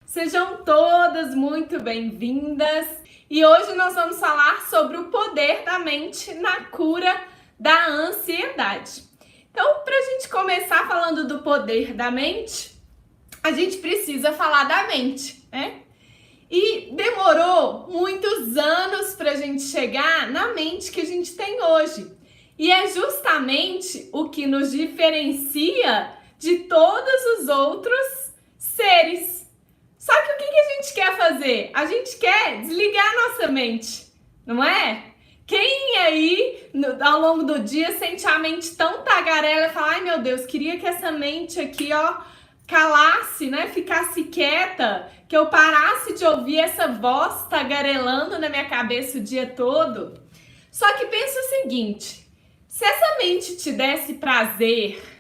Sejam todas muito bem-vindas e hoje nós vamos falar sobre o poder da mente na cura da ansiedade. Então, para a gente começar falando do poder da mente, a gente precisa falar da mente, né? E demorou muitos anos para a gente chegar na mente que a gente tem hoje. E é justamente o que nos diferencia de todos os outros seres. Só que o que a gente quer fazer? A gente quer desligar a nossa mente, não é? Quem aí, ao longo do dia, sente a mente tão tagarela e fala: ai meu Deus, queria que essa mente aqui, calasse, né? Ficasse quieta, que eu parasse de ouvir essa voz tagarelando na minha cabeça o dia todo. Só que pensa o seguinte, se essa mente te desse prazer,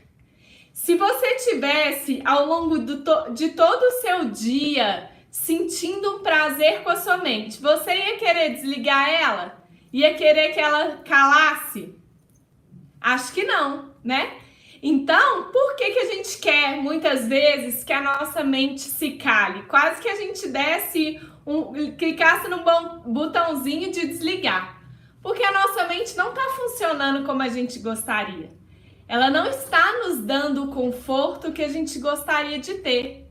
se você tivesse ao longo de todo o seu dia sentindo um prazer com a sua mente, você ia querer desligar ela? Ia querer que ela calasse? Acho que não, né? Então, por que a gente quer muitas vezes que a nossa mente se cale? Quase que a gente clicasse no botãozinho de desligar. Porque a nossa mente não está funcionando como a gente gostaria. Ela não está nos dando o conforto que a gente gostaria de ter.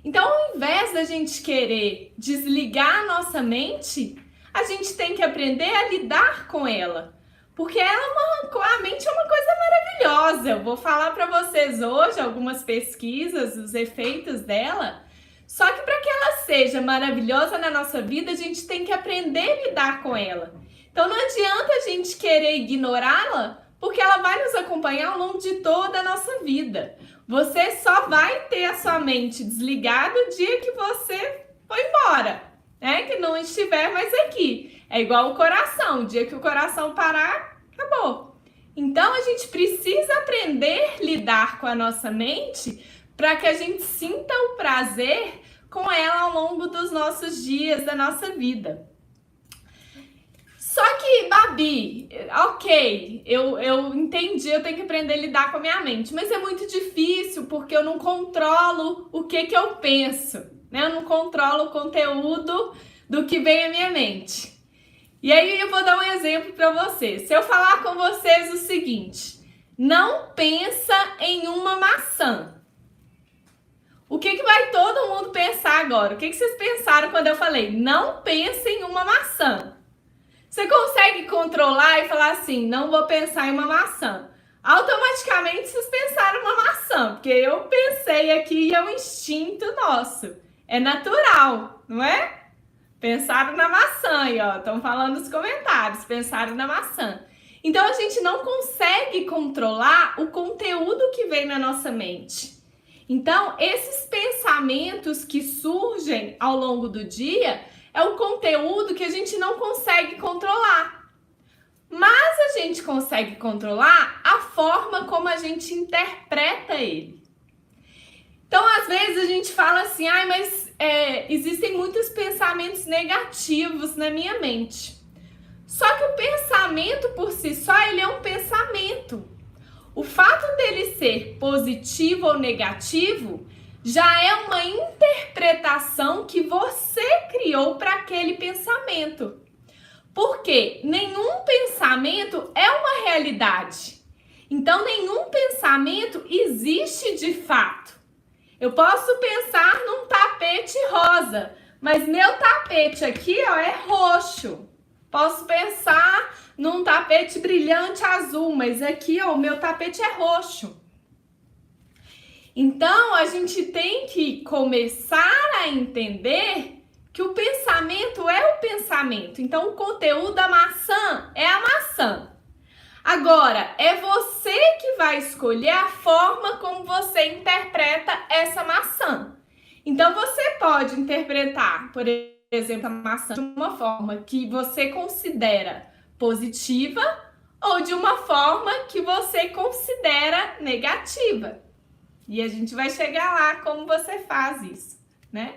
Então, ao invés da gente querer desligar a nossa mente, a gente tem que aprender a lidar com ela. Porque a mente é uma coisa maravilhosa. Eu vou falar para vocês hoje algumas pesquisas, os efeitos dela. Só que para que ela seja maravilhosa na nossa vida, a gente tem que aprender a lidar com ela. Então, não adianta a gente querer ignorá-la, porque ela vai nos acompanhar ao longo de toda a nossa vida. Você só vai ter a sua mente desligada o dia que você for embora, né? Que não estiver mais aqui. É igual o coração, o dia que o coração parar, acabou. Então, a gente precisa aprender a lidar com a nossa mente para que a gente sinta o prazer com ela ao longo dos nossos dias, da nossa vida. Só que, Babi, ok, eu entendi, eu tenho que aprender a lidar com a minha mente, mas é muito difícil porque eu não controlo o que eu penso, né? Eu não controlo o conteúdo do que vem à minha mente. E aí eu vou dar um exemplo para vocês. Se eu falar com vocês o seguinte, não pensa em uma maçã. O que vai todo mundo pensar agora? O que vocês pensaram quando eu falei, não pensa em uma maçã? Você consegue controlar e falar assim, não vou pensar em uma maçã. Automaticamente vocês pensaram em uma maçã, porque eu pensei aqui e é um instinto nosso. É natural, não é? Pensaram na maçã aí, estão falando nos comentários, pensaram na maçã. Então a gente não consegue controlar o conteúdo que vem na nossa mente. Então esses pensamentos que surgem ao longo do dia é o conteúdo que a gente não consegue controlar. Mas a gente consegue controlar a forma como a gente interpreta ele. Então, às vezes a gente fala assim, mas existem muitos pensamentos negativos na minha mente. Só que o pensamento por si só, ele é um pensamento. O fato dele ser positivo ou negativo já é uma interpretação que você criou para aquele pensamento. Porque nenhum pensamento é uma realidade. Então, nenhum pensamento existe de fato. Eu posso pensar num tapete rosa, mas meu tapete aqui, é roxo. Posso pensar num tapete brilhante azul, mas aqui, o meu tapete é roxo. Então, a gente tem que começar a entender que o pensamento é o pensamento. Então, o conteúdo da maçã é a maçã. Agora, é você que vai escolher a forma como você interpreta essa maçã. Então, você pode interpretar, por exemplo, a maçã de uma forma que você considera positiva ou de uma forma que você considera negativa. E a gente vai chegar lá como você faz isso, né?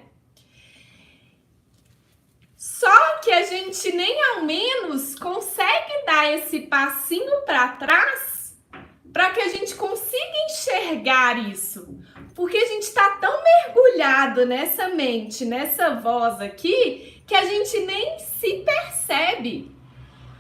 Só que a gente nem ao menos consegue dar esse passinho para trás para que a gente consiga enxergar isso. Porque a gente está tão mergulhado nessa mente, nessa voz aqui, que a gente nem se percebe.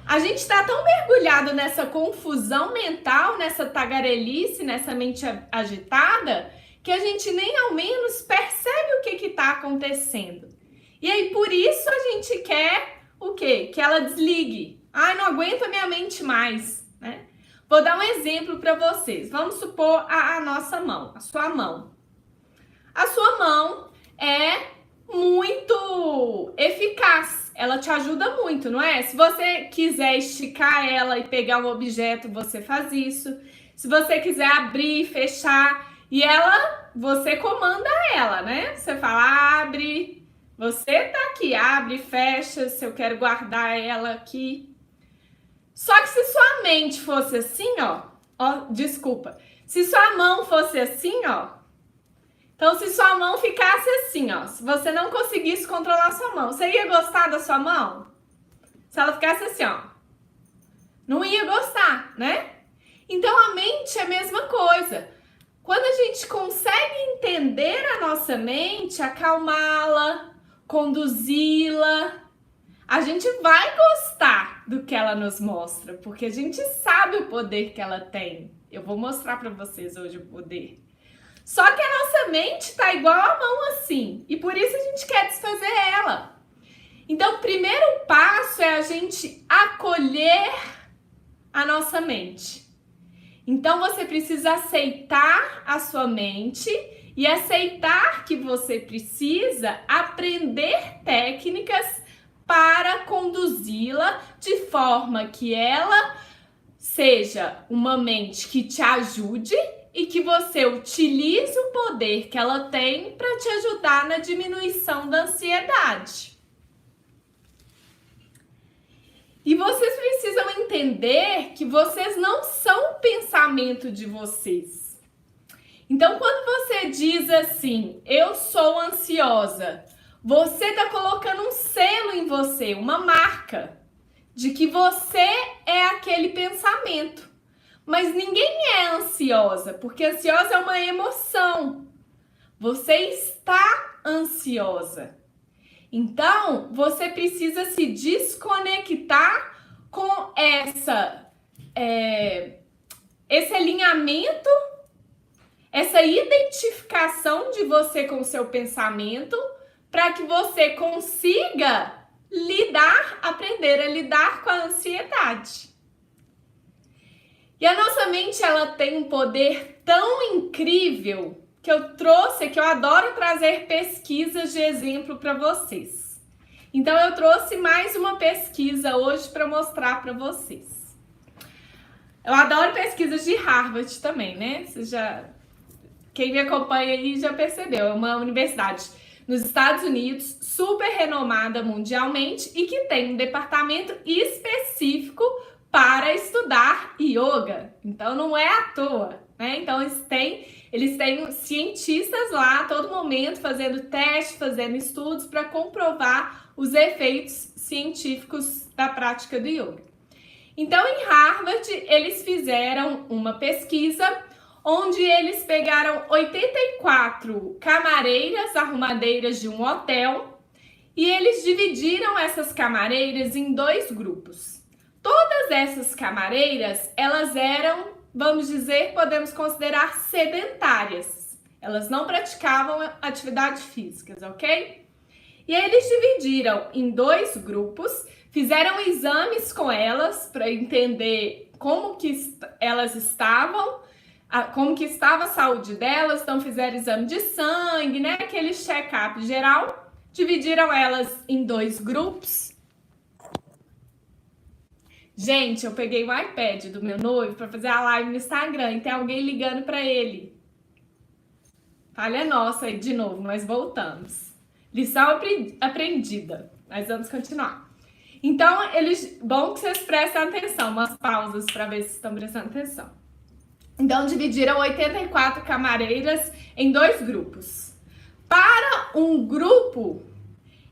A gente está tão mergulhado nessa confusão mental, nessa tagarelice, nessa mente agitada, que a gente nem ao menos percebe o que está acontecendo. E aí, por isso, a gente quer o quê? Que ela desligue. Ai, não aguento a minha mente mais, né? Vou dar um exemplo para vocês. Vamos supor a nossa mão, a sua mão. A sua mão é muito eficaz. Ela te ajuda muito, não é? Se você quiser esticar ela e pegar um objeto, você faz isso. Se você quiser abrir e fechar, e você comanda ela, né? Você fala, abre. Você tá aqui, abre, fecha. Se eu quero guardar ela aqui. Só que se sua mente fosse assim, desculpa. Se sua mão fosse assim, então se sua mão ficasse assim, se você não conseguisse controlar sua mão, você ia gostar da sua mão? Se ela ficasse assim, não ia gostar, né? Então a mente é a mesma coisa. Quando a gente consegue entender a nossa mente, acalmá-la, conduzi-la, a gente vai gostar do que ela nos mostra, porque a gente sabe o poder que ela tem. Eu vou mostrar para vocês hoje o poder. Só que a nossa mente tá igual a mão assim, e por isso a gente quer desfazer ela. Então, o primeiro passo é a gente acolher a nossa mente. Então, você precisa aceitar a sua mente e aceitar que você precisa aprender técnicas para conduzi-la de forma que ela seja uma mente que te ajude e que você utilize o poder que ela tem para te ajudar na diminuição da ansiedade. E vocês precisam entender que vocês não são o pensamento de vocês. Então, quando você diz assim, eu sou ansiosa, você está colocando um selo em você, uma marca de que você é aquele pensamento. Mas ninguém é ansiosa, porque ansiosa é uma emoção. Você está ansiosa. Então, você precisa se desconectar com esse alinhamento, essa identificação de você com o seu pensamento, para que você consiga aprender a lidar com a ansiedade. E a nossa mente, ela tem um poder tão incrível que eu adoro trazer pesquisas de exemplo para vocês. Então, eu trouxe mais uma pesquisa hoje para mostrar para vocês. Eu adoro pesquisas de Harvard também, né? Quem me acompanha aí já percebeu, é uma universidade nos Estados Unidos, super renomada mundialmente e que tem um departamento específico para estudar yoga. Então, não é à toa, né? Então, eles têm cientistas lá a todo momento fazendo testes, fazendo estudos para comprovar os efeitos científicos da prática do yoga. Então, em Harvard, eles fizeram uma pesquisa onde eles pegaram 84 camareiras, arrumadeiras de um hotel, e eles dividiram essas camareiras em 2 grupos. Todas essas camareiras, elas eram, vamos dizer, podemos considerar sedentárias. Elas não praticavam atividades físicas, ok? E aí eles dividiram em 2 grupos, fizeram exames com elas para entender como que elas estavam, como que estava a saúde delas. Então fizeram exame de sangue, né? Aquele check-up geral. Dividiram elas em 2 grupos. Gente, eu peguei o iPad do meu noivo para fazer a live no Instagram e tem alguém ligando para ele. Falha nossa aí de novo, nós voltamos. Lição aprendida. Mas vamos continuar. Então, bom que vocês prestem atenção, umas pausas para ver se estão prestando atenção. Então, dividiram 84 camareiras em 2 grupos. Para um grupo,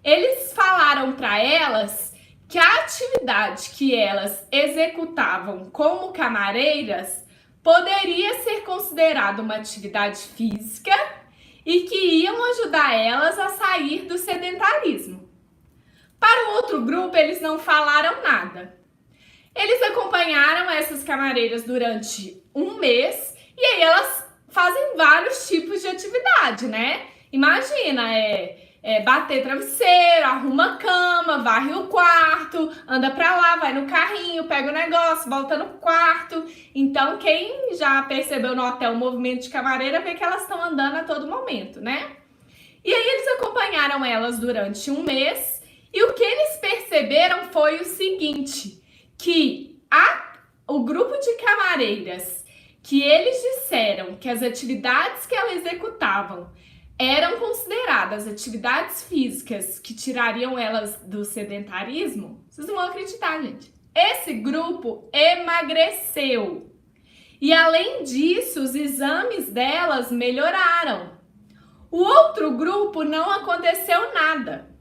eles falaram para elas que a atividade que elas executavam como camareiras poderia ser considerado uma atividade física e que iam ajudar elas a sair do sedentarismo. Para o outro grupo, eles não falaram nada. Eles acompanharam essas camareiras durante um mês e aí elas fazem vários tipos de atividade, né? Imagina, bater travesseiro, arruma a cama, varre o quarto, anda pra lá, vai no carrinho, pega o negócio, volta no quarto. Então, quem já percebeu no hotel o movimento de camareira, vê que elas estão andando a todo momento, né? E aí eles acompanharam elas durante um mês e o que eles perceberam foi o seguinte, que o grupo de camareiras que eles disseram que as atividades que elas executavam eram consideradas atividades físicas que tirariam elas do sedentarismo, vocês não vão acreditar, gente. Esse grupo emagreceu. E além disso, os exames delas melhoraram. O outro grupo não aconteceu nada.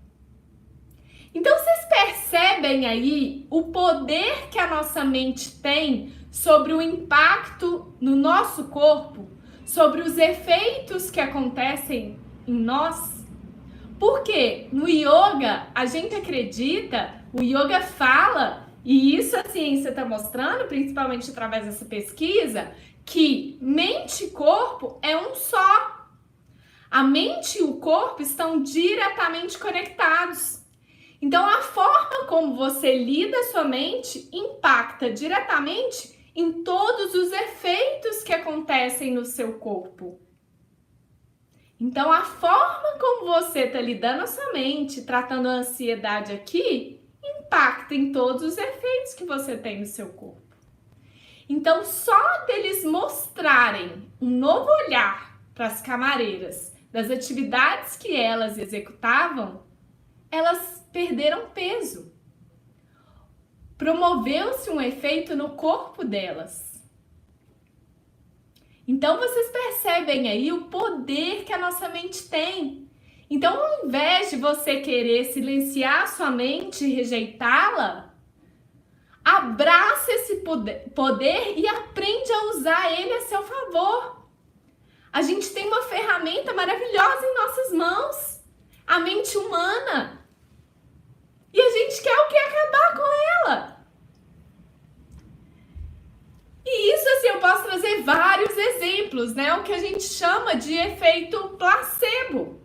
Então, vocês percebem aí o poder que a nossa mente tem sobre o impacto no nosso corpo? Sobre os efeitos que acontecem em nós? Porque no yoga, a gente acredita, o yoga fala, e isso a ciência está mostrando, principalmente através dessa pesquisa, que mente e corpo é um só. A mente e o corpo estão diretamente conectados. Então, a forma como você lida a sua mente impacta diretamente em todos os efeitos que acontecem no seu corpo. Então, a forma como você está lidando a sua mente, tratando a ansiedade aqui, impacta em todos os efeitos que você tem no seu corpo. Então, só deles mostrarem um novo olhar para as camareiras, das atividades que elas executavam, elas perderam peso. Promoveu-se um efeito no corpo delas. Então, vocês percebem aí o poder que a nossa mente tem. Então, ao invés de você querer silenciar a sua mente e rejeitá-la, abraça esse poder e aprende a usar ele a seu favor. A gente tem uma ferramenta maravilhosa em nossas mãos, a mente humana. E a gente quer o quê? Acabar com ela. E isso, assim, eu posso trazer vários exemplos, né? O que a gente chama de efeito placebo.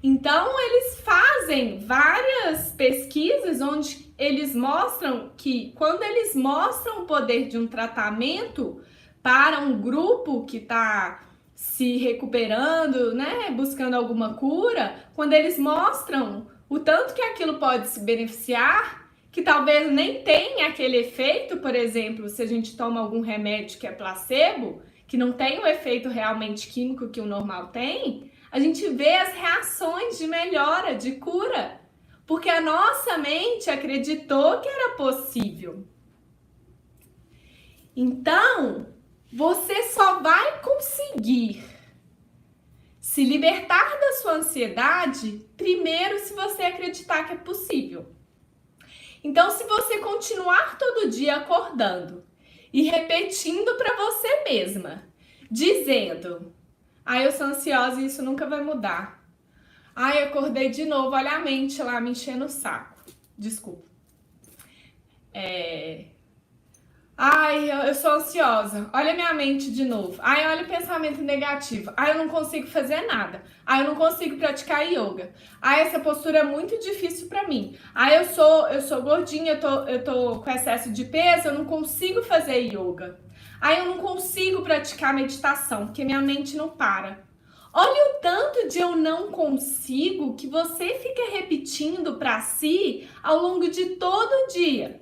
Então, eles fazem várias pesquisas onde eles mostram que quando eles mostram o poder de um tratamento para um grupo que está se recuperando, né? Buscando alguma cura, quando eles mostram o tanto que aquilo pode se beneficiar, que talvez nem tenha aquele efeito, por exemplo, se a gente toma algum remédio que é placebo, que não tem o efeito realmente químico que o normal tem, a gente vê as reações de melhora, de cura, porque a nossa mente acreditou que era possível. Então, você só vai conseguir se libertar da sua ansiedade, primeiro, se você acreditar que é possível. Então, se você continuar todo dia acordando e repetindo para você mesma, dizendo: eu sou ansiosa e isso nunca vai mudar. Acordei de novo, olha a mente lá me enchendo o saco. Desculpa. Eu sou ansiosa. Olha a minha mente de novo. Olha o pensamento negativo. Eu não consigo fazer nada. Eu não consigo praticar yoga. Essa postura é muito difícil pra mim. Eu sou gordinha, eu tô com excesso de peso, eu não consigo fazer yoga. Eu não consigo praticar meditação, porque minha mente não para. Olha o tanto de eu não consigo que você fica repetindo pra si ao longo de todo o dia.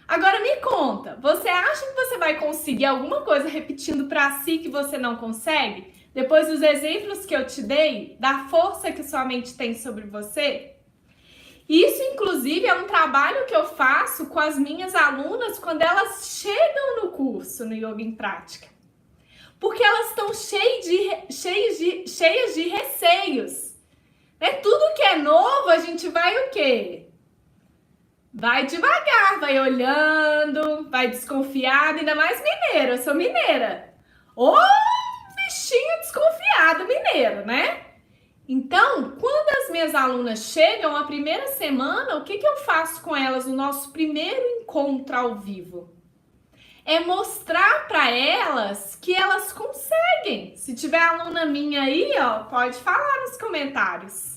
Agora me conta, você acha que você vai conseguir alguma coisa repetindo pra si que você não consegue? Depois dos exemplos que eu te dei, da força que sua mente tem sobre você? Isso, inclusive, é um trabalho que eu faço com as minhas alunas quando elas chegam no curso, no Yoga em Prática. Porque elas estão cheias de receios. Né? Tudo que é novo, a gente vai o quê? Vai devagar, vai olhando, vai desconfiada, ainda mais mineira, eu sou mineira. Ô, bichinho desconfiado mineiro, né? Então, quando as minhas alunas chegam a primeira semana, o que eu faço com elas no nosso primeiro encontro ao vivo? É mostrar para elas que elas conseguem. Se tiver aluna minha aí, ó, pode falar nos comentários.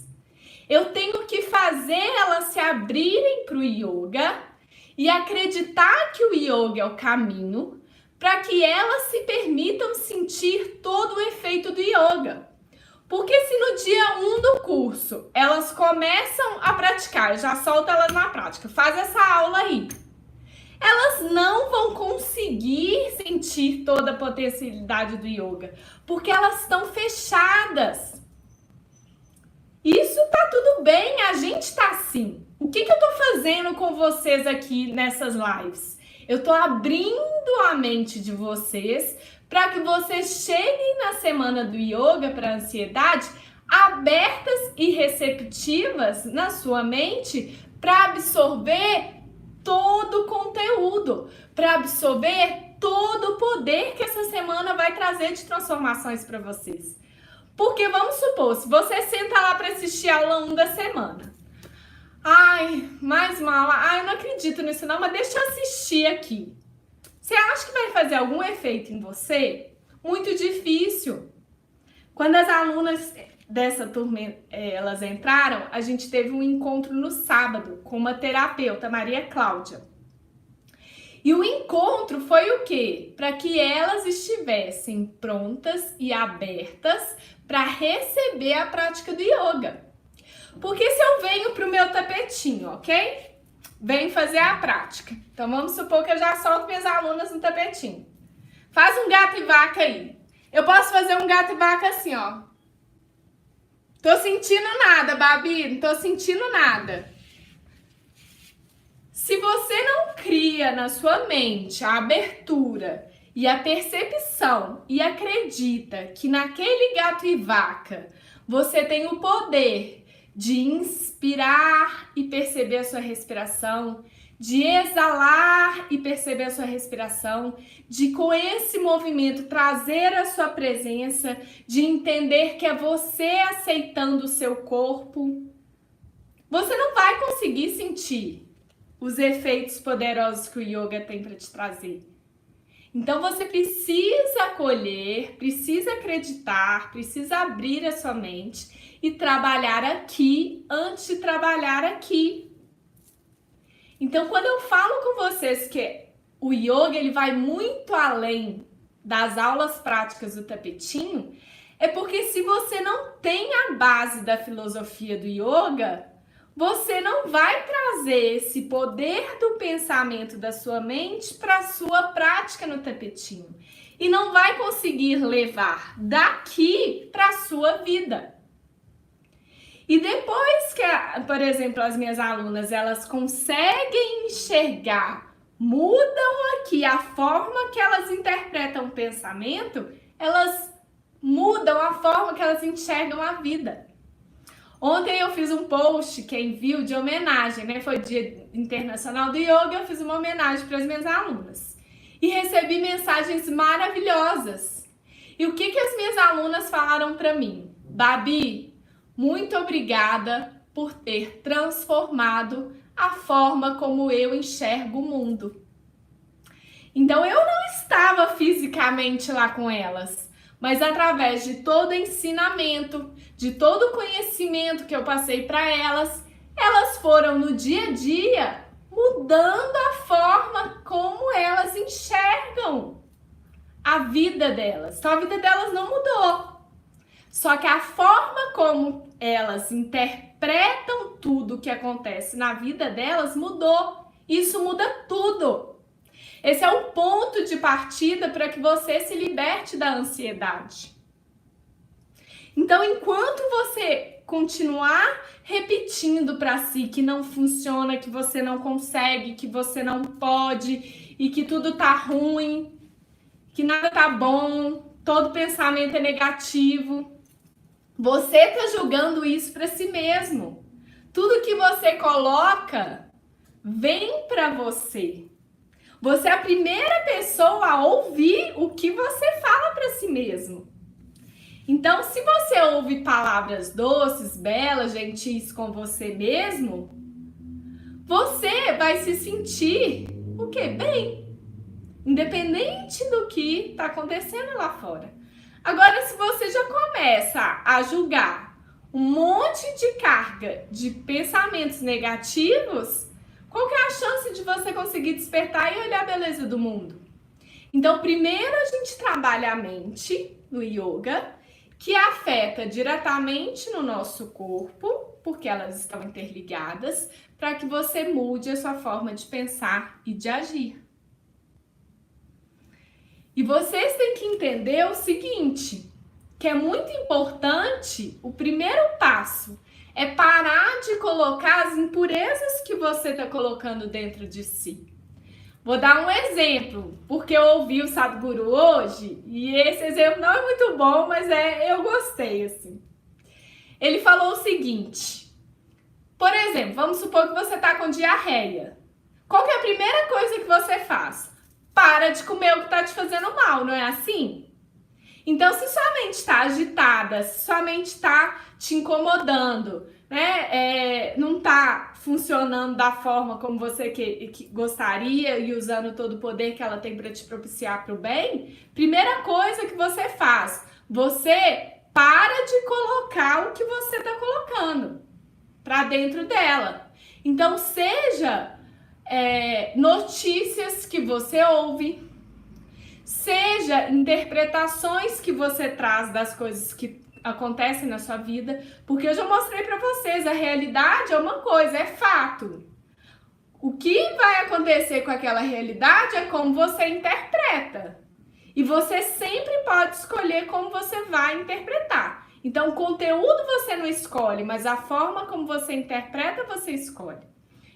Eu tenho que fazer elas se abrirem para o yoga e acreditar que o yoga é o caminho para que elas se permitam sentir todo o efeito do yoga. Porque se no dia 1 do curso elas começam a praticar, eu já solto elas na prática, faz essa aula aí. Elas não vão conseguir sentir toda a potencialidade do yoga, porque elas estão fechadas. Isso tá tudo bem, a gente tá assim. O que eu tô fazendo com vocês aqui nessas lives? Eu tô abrindo a mente de vocês para que vocês cheguem na semana do yoga para ansiedade abertas e receptivas na sua mente para absorver todo o conteúdo, para absorver todo o poder que essa semana vai trazer de transformações para vocês. Porque vamos supor, se você senta lá para assistir a aula 1 da semana. Ai, mais uma aula. Ai, eu não acredito nisso não, mas deixa eu assistir aqui. Você acha que vai fazer algum efeito em você? Muito difícil. Quando as alunas dessa turma, elas entraram, a gente teve um encontro no sábado com uma terapeuta, Maria Cláudia. E o encontro foi o quê? Para que elas estivessem prontas e abertas para receber a prática do yoga. Porque se eu venho para o meu tapetinho, ok? Venho fazer a prática. Então vamos supor que eu já solto minhas alunas no tapetinho. Faz um gato e vaca aí. Eu posso fazer um gato e vaca assim, ó. Tô sentindo nada, Babi, não tô sentindo nada. Se você não cria na sua mente a abertura e a percepção e acredita que naquele gato e vaca você tem o poder de inspirar e perceber a sua respiração, de exalar e perceber a sua respiração, de com esse movimento trazer a sua presença, de entender que é você aceitando o seu corpo, você não vai conseguir sentir os efeitos poderosos que o yoga tem para te trazer. Então você precisa acolher, precisa acreditar, precisa abrir a sua mente e trabalhar aqui antes de trabalhar aqui. Então, quando eu falo com vocês que o yoga ele vai muito além das aulas práticas do tapetinho, é porque se você não tem a base da filosofia do yoga, você não vai trazer esse poder do pensamento da sua mente para a sua prática no tapetinho. E não vai conseguir levar daqui para a sua vida. E depois que, por exemplo, as minhas alunas, elas conseguem enxergar, mudam aqui a forma que elas interpretam o pensamento, elas mudam a forma que elas enxergam a vida. Ontem eu fiz um post, quem viu, de homenagem, né? Foi Dia Internacional do Yoga, eu fiz uma homenagem para as minhas alunas. E recebi mensagens maravilhosas. E o que as minhas alunas falaram para mim? Babi, muito obrigada por ter transformado a forma como eu enxergo o mundo. Então eu não estava fisicamente lá com elas, mas através de todo ensinamento, de todo conhecimento que eu passei para elas, elas foram no dia a dia mudando a forma como elas enxergam a vida delas. Então a vida delas não mudou. Só que a forma como elas interpretam tudo que acontece na vida delas mudou. Isso muda tudo. Esse é um ponto de partida para que você se liberte da ansiedade. Então, enquanto você continuar repetindo para si que não funciona, que você não consegue, que você não pode e que tudo tá ruim, que nada tá bom, todo pensamento é negativo, você tá julgando isso para si mesmo. Tudo que você coloca vem para você. Você é a primeira pessoa a ouvir o que você fala para si mesmo. Então, se você ouve palavras doces, belas, gentis com você mesmo, você vai se sentir o quê? Bem. Independente do que está acontecendo lá fora. Agora, se você já começa a julgar um monte de carga de pensamentos negativos, qual que é a chance de você conseguir despertar e olhar a beleza do mundo? Então, primeiro a gente trabalha a mente no yoga, que afeta diretamente no nosso corpo, porque elas estão interligadas, para que você mude a sua forma de pensar e de agir. E vocês têm que entender o seguinte, que é muito importante, o primeiro passo é parar de colocar as impurezas que você está colocando dentro de si. Vou dar um exemplo, porque eu ouvi o Sadhguru hoje, e esse exemplo não é muito bom, mas eu gostei, assim. Ele falou o seguinte, por exemplo, vamos supor que você está com diarreia. Qual que é a primeira coisa que você faz? Para de comer o que está te fazendo mal, não é assim? Então, se sua mente está agitada, se sua mente está te incomodando, né? Não está funcionando da forma como você que gostaria e usando todo o poder que ela tem para te propiciar para o bem, primeira coisa que você faz, você para de colocar o que você está colocando para dentro dela. Então, seja notícias que você ouve, seja interpretações que você traz das coisas que acontecem na sua vida, porque eu já mostrei para vocês, a realidade é uma coisa, é fato. O que vai acontecer com aquela realidade é como você interpreta. E você sempre pode escolher como você vai interpretar. Então, o conteúdo você não escolhe, mas a forma como você interpreta, você escolhe.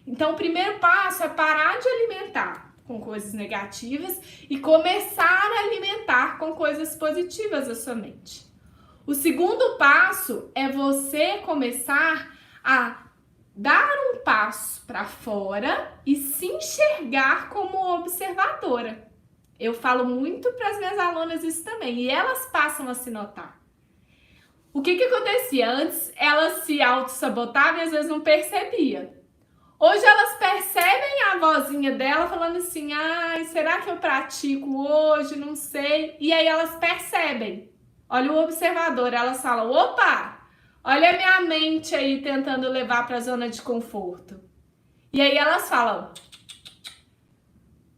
Então, o primeiro passo é parar de alimentar com coisas negativas e começar a alimentar com coisas positivas a sua mente. O segundo passo é você começar a dar um passo para fora e se enxergar como observadora. Eu falo muito para as minhas alunas isso também, e elas passam a se notar. O que acontecia? Antes, elas se auto-sabotavam e às vezes não percebia. Hoje elas percebem a vozinha dela falando assim, ai, será que eu pratico hoje? Não sei. E aí elas percebem. Olha o observador, elas falam, opa, olha a minha mente aí tentando levar para a zona de conforto. E aí elas falam,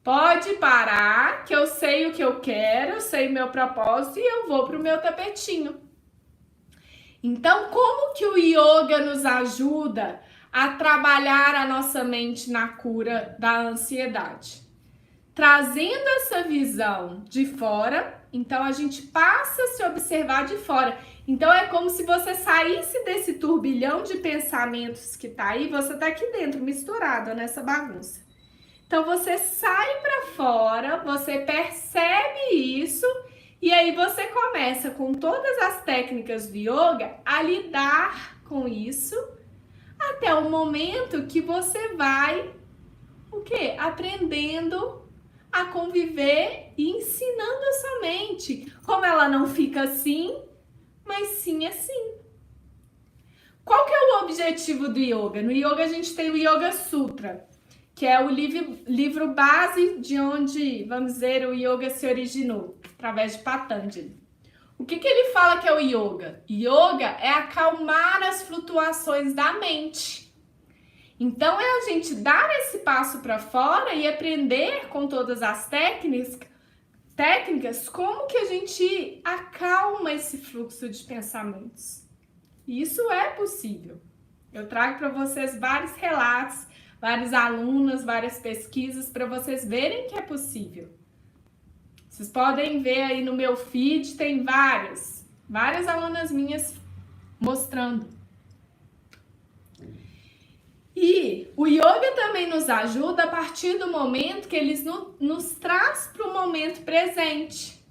pode parar, que eu sei o que eu quero, eu sei o meu propósito e eu vou para o meu tapetinho. Então, como que o yoga nos ajuda a trabalhar a nossa mente na cura da ansiedade? Trazendo essa visão de fora, então a gente passa a se observar de fora. Então é como se você saísse desse turbilhão de pensamentos que tá aí, você tá aqui dentro, misturado nessa bagunça. Então você sai para fora, você percebe isso e aí você começa com todas as técnicas do yoga a lidar com isso até o momento que você vai o quê? Aprendendo a conviver e ensinando a sua mente como ela não fica assim, mas sim assim. Qual que é o objetivo do yoga? No yoga a gente tem o Yoga Sutra, que é o livro base de onde, vamos dizer, o yoga se originou, através de Patanjali. O que ele fala que é o yoga? Yoga é acalmar as flutuações da mente. Então, é a gente dar esse passo para fora e aprender com todas as técnicas como que a gente acalma esse fluxo de pensamentos. Isso é possível. Eu trago para vocês vários relatos, vários alunos, várias pesquisas para vocês verem que é possível. Vocês podem ver aí no meu feed, tem várias alunas minhas mostrando. E o yoga também nos ajuda a partir do momento que eles nos traz para o momento presente.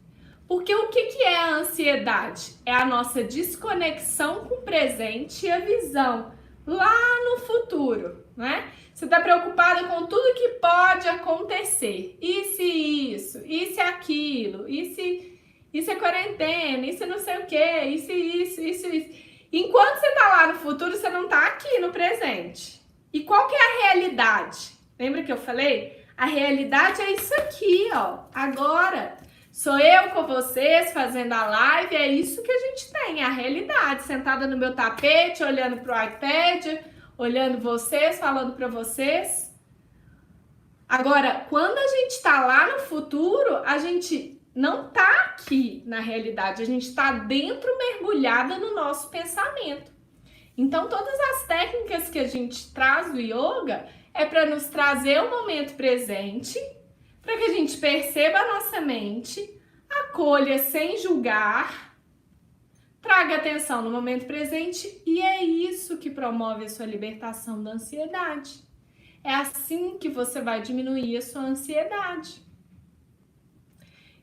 Porque o que é a ansiedade? É a nossa desconexão com o presente e a visão lá no futuro. futuro, né? Você está preocupada com tudo que pode acontecer. E se isso? E se aquilo? E se é quarentena? E se não sei o quê? E se isso? Enquanto você está lá no futuro, você não está aqui no presente. E qual que é a realidade? Lembra que eu falei? A realidade é isso aqui, ó. Agora, sou eu com vocês fazendo a live, é isso que a gente tem, é a realidade. Sentada no meu tapete, olhando pro iPad, olhando vocês, falando para vocês. Agora, quando a gente tá lá no futuro, a gente não tá aqui na realidade, a gente tá dentro, mergulhada no nosso pensamento. Então, todas as técnicas que a gente traz do yoga é para nos trazer o momento presente, para que a gente perceba a nossa mente, acolha sem julgar, traga atenção no momento presente, e é isso que promove a sua libertação da ansiedade. É assim que você vai diminuir a sua ansiedade.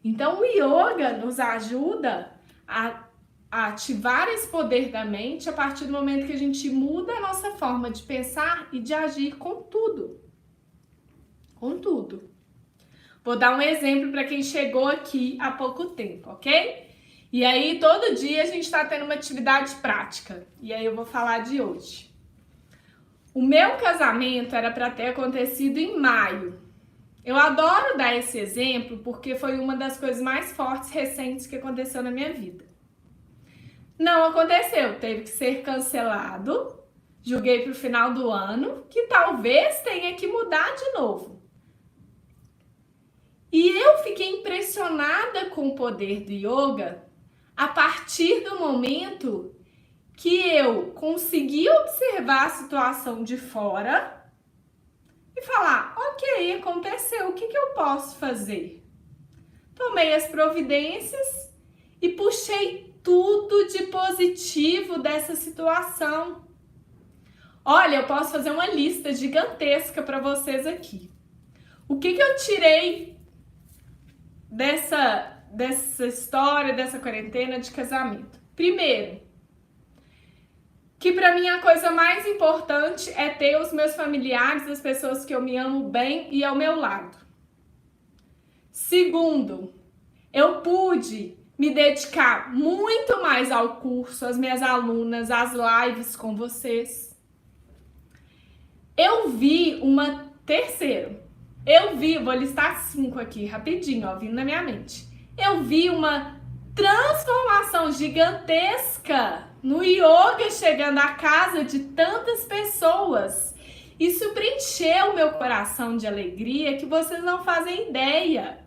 Então, o yoga nos ajuda a ativar esse poder da mente a partir do momento que a gente muda a nossa forma de pensar e de agir com tudo. Com tudo. Vou dar um exemplo para quem chegou aqui há pouco tempo, ok? E aí, todo dia a gente está tendo uma atividade prática. E aí eu vou falar de hoje. O meu casamento era para ter acontecido em maio. Eu adoro dar esse exemplo porque foi uma das coisas mais fortes recentes que aconteceu na minha vida. Não aconteceu, teve que ser cancelado. Joguei para o final do ano, que talvez tenha que mudar de novo. E eu fiquei impressionada com o poder do yoga a partir do momento que eu consegui observar a situação de fora e falar, ok, aconteceu, o que eu posso fazer? Tomei as providências e puxei tudo de positivo dessa situação. Olha, eu posso fazer uma lista gigantesca para vocês aqui. O que eu tirei dessa história, dessa quarentena de casamento? Primeiro, que para mim a coisa mais importante é ter os meus familiares, as pessoas que eu me amo bem e ao meu lado. Segundo, eu pude me dedicar muito mais ao curso, às minhas alunas, às lives com vocês. Eu vi vou listar 5 aqui, rapidinho, ó, vindo na minha mente. Eu vi uma transformação gigantesca no yoga chegando à casa de tantas pessoas. Isso preencheu o meu coração de alegria que vocês não fazem ideia.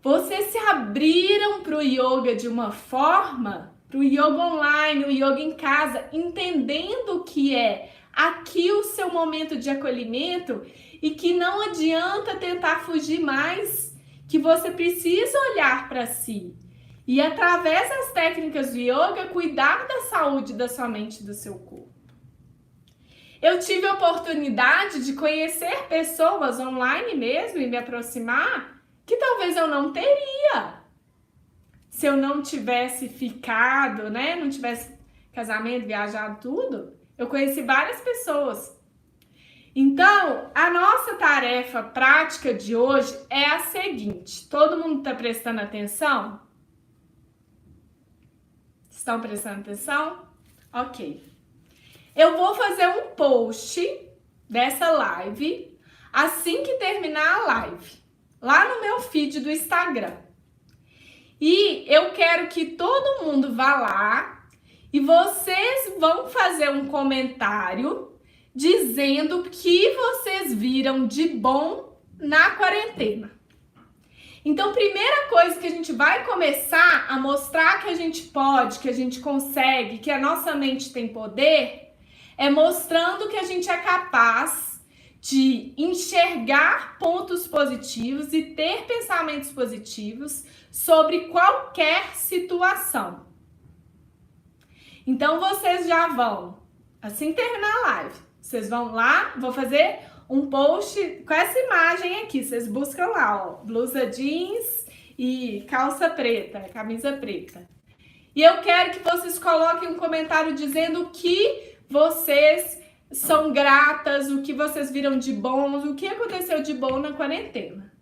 Vocês se abriram para o yoga de uma forma, para o yoga online, o yoga em casa, entendendo que é aqui o seu momento de acolhimento e que não adianta tentar fugir mais, que você precisa olhar para si. E através das técnicas do yoga, cuidar da saúde da sua mente e do seu corpo. Eu tive a oportunidade de conhecer pessoas online mesmo e me aproximar que talvez eu não teria se eu não tivesse ficado, né? Não tivesse casamento, viajado, tudo. Eu conheci várias pessoas. Então, a nossa tarefa prática de hoje é a seguinte. Todo mundo está prestando atenção? Estão prestando atenção? Ok. Eu vou fazer um post dessa live assim que terminar a live, lá no meu feed do Instagram. E eu quero que todo mundo vá lá e vocês vão fazer um comentário dizendo o que vocês viram de bom na quarentena. Então, primeira coisa que a gente vai começar a mostrar que a gente pode, que a gente consegue, que a nossa mente tem poder, é mostrando que a gente é capaz de enxergar pontos positivos e ter pensamentos positivos sobre qualquer situação. Então, vocês já vão, assim que terminar a live, vocês vão lá, vou fazer um post com essa imagem aqui, vocês buscam lá, ó, blusa jeans e calça preta, camisa preta. E eu quero que vocês coloquem um comentário dizendo o que vocês são gratas, o que vocês viram de bom, o que aconteceu de bom na quarentena.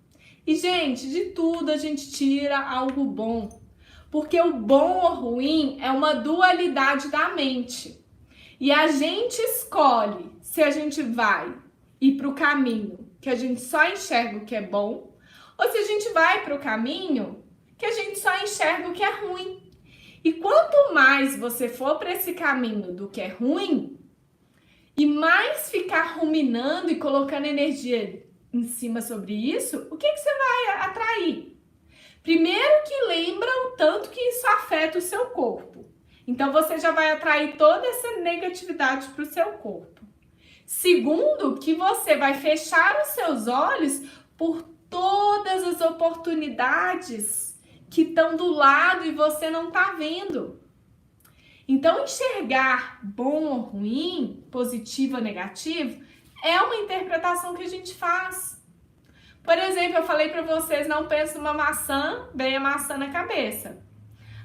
E, gente, de tudo a gente tira algo bom. Porque o bom ou ruim é uma dualidade da mente. E a gente escolhe se a gente vai ir para o caminho que a gente só enxerga o que é bom, ou se a gente vai para o caminho que a gente só enxerga o que é ruim. E quanto mais você for para esse caminho do que é ruim, e mais ficar ruminando e colocando energia em cima sobre isso, o que você vai atrair? Primeiro que lembra o tanto que isso afeta o seu corpo. Então você já vai atrair toda essa negatividade para o seu corpo. Segundo, que você vai fechar os seus olhos por todas as oportunidades que estão do lado e você não está vendo. Então, enxergar bom ou ruim, positivo ou negativo, é uma interpretação que a gente faz. Por exemplo, eu falei para vocês, não pense numa maçã, vem a maçã na cabeça.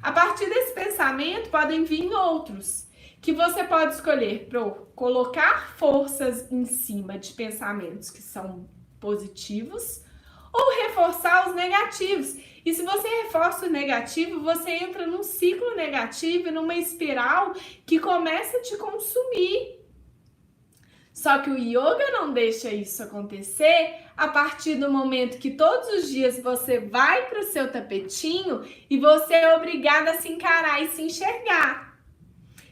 A partir desse pensamento, podem vir outros, que você pode escolher para colocar forças em cima de pensamentos que são positivos ou reforçar os negativos. E se você reforça o negativo, você entra num ciclo negativo, numa espiral que começa a te consumir. Só que o yoga não deixa isso acontecer a partir do momento que todos os dias você vai para o seu tapetinho e você é obrigada a se encarar e se enxergar.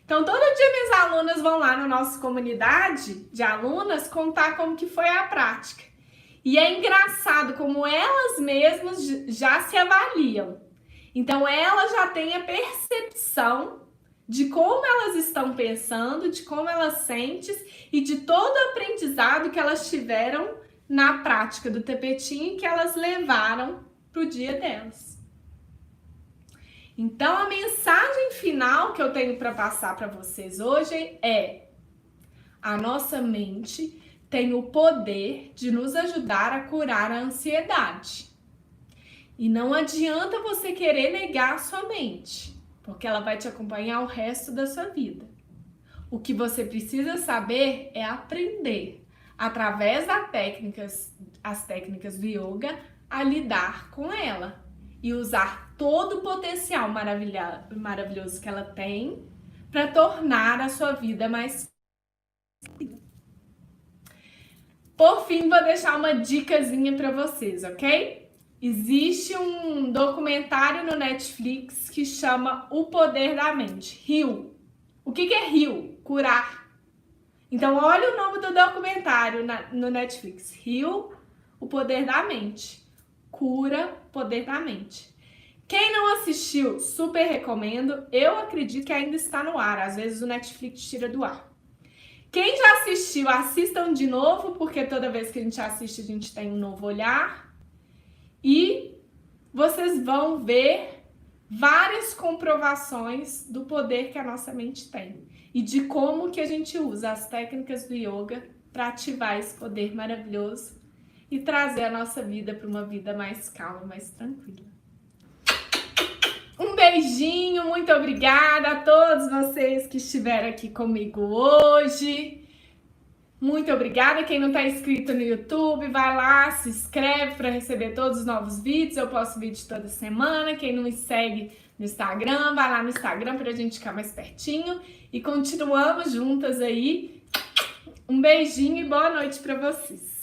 Então, todo dia minhas alunas vão lá na nossa comunidade de alunas contar como que foi a prática. E é engraçado como elas mesmas já se avaliam. Então, elas já têm a percepção de como elas estão pensando, de como elas sentem e de todo o aprendizado que elas tiveram na prática do tapetinho que elas levaram para o dia delas. Então, a mensagem final que eu tenho para passar para vocês hoje é: a nossa mente tem o poder de nos ajudar a curar a ansiedade. E não adianta você querer negar a sua mente, porque ela vai te acompanhar o resto da sua vida. O que você precisa saber é aprender, através das técnicas do yoga, a lidar com ela e usar todo o potencial maravilhoso que ela tem para tornar a sua vida mais fácil. Por fim, vou deixar uma dicasinha para vocês, ok? Existe um documentário no Netflix que chama O Poder da Mente, Heal. O que é Heal? Curar. Então, olha o nome do documentário no Netflix, Heal, O Poder da Mente. Cura, Poder da Mente. Quem não assistiu, super recomendo. Eu acredito que ainda está no ar, às vezes o Netflix tira do ar. Quem já assistiu, assistam de novo, porque toda vez que a gente assiste, a gente tem um novo olhar. E vocês vão ver várias comprovações do poder que a nossa mente tem. E de como que a gente usa as técnicas do yoga para ativar esse poder maravilhoso e trazer a nossa vida para uma vida mais calma, mais tranquila. Um beijinho, muito obrigada a todos vocês que estiveram aqui comigo hoje. Muito obrigada. Quem não está inscrito no YouTube, vai lá, se inscreve para receber todos os novos vídeos. Eu posto vídeo toda semana. Quem não me segue no Instagram, vai lá no Instagram para a gente ficar mais pertinho. E continuamos juntas aí. Um beijinho e boa noite para vocês.